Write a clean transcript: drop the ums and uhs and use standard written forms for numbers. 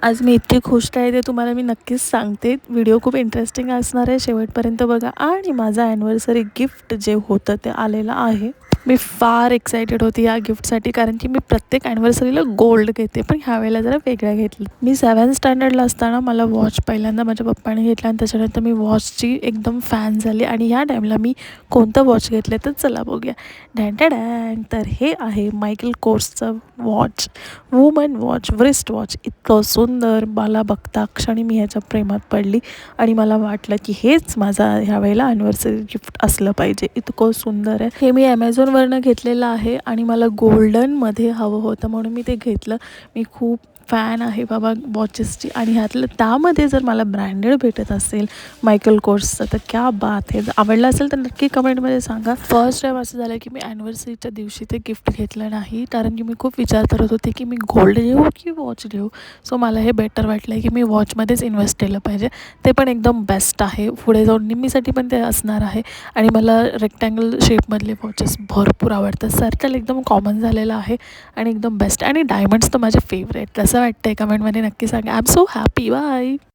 आज मी इतकी खुश आहे ते तुम्हाला मी नक्कीच सांगते. व्हिडिओ खूप इंटरेस्टिंग असणार आहे, शेवटपर्यंत बघा. आणि माझं ॲनिव्हर्सरी गिफ्ट जे होतं ते आलेलं आहे. मी फार एक्सायटेड होती या गिफ्टसाठी, कारण की मी प्रत्येक ॲनिव्हर्सरीला गोल्ड घेते, पण ह्यावेळेला जरा वेगळं घेतलं. मी 7th स्टँडर्डला असताना मला वॉच पहिल्यांदा माझ्या पप्पाने घेतला आणि त्याच्यानंतर मी वॉचची एकदम फॅन झाली. आणि ह्या टाईमला मी कोणतं वॉच घेतलं तर चला बघूया. डॅन तर हे आहे मायकेल कोर्सचं watch, woman watch, wrist watch. इतकं सुंदर, मला बघता क्षणी मी ह्याच्या प्रेमात पडली आणि मला वाटलं की हेच माझा ह्यावेळेला ॲनिव्हर्सरी गिफ्ट असलं पाहिजे. इतकं सुंदर आहे हे. मी ॲमेझॉनवरनं घेतलेलं आहे आणि मला गोल्डनमध्ये हवं होतं म्हणून मी ते घेतलं. मी खूप फॅन आहे बाबा वॉचेसची, आणि ह्यातलं त्यामध्ये जर मला ब्रँडेड भेटत असेल मायकेल कोर्सचं तर क्या बात आहे. जर आवडलं असेल तर नक्की कमेंटमध्ये सांगा. फर्स्ट टाईम असं झालं की मी ॲनिव्हर्सरीच्या दिवशी ते गिफ्ट घेतलं नाही, कारण की मी खूप विचार करत होते की मी गोल्ड घेऊ की वॉच घेऊ. सो मला हे बेटर वाटलं की मी वॉचमध्येच इन्व्हेस्ट केलं पाहिजे. ते पण एकदम बेस्ट आहे. पुढे जाऊन निम्मीसाठी पण ते असणार आहे. आणि मला रेक्टँगल शेपमधले वॉचेस भरपूर आवडतात. सर्कल एकदम कॉमन झालेलं आहे आणि एकदम बेस्ट. आणि डायमंड्स तर माझे फेवरेट. कसं वाटतं आहे कमेंटमध्ये नक्की सांगा. I am so happy. Bye.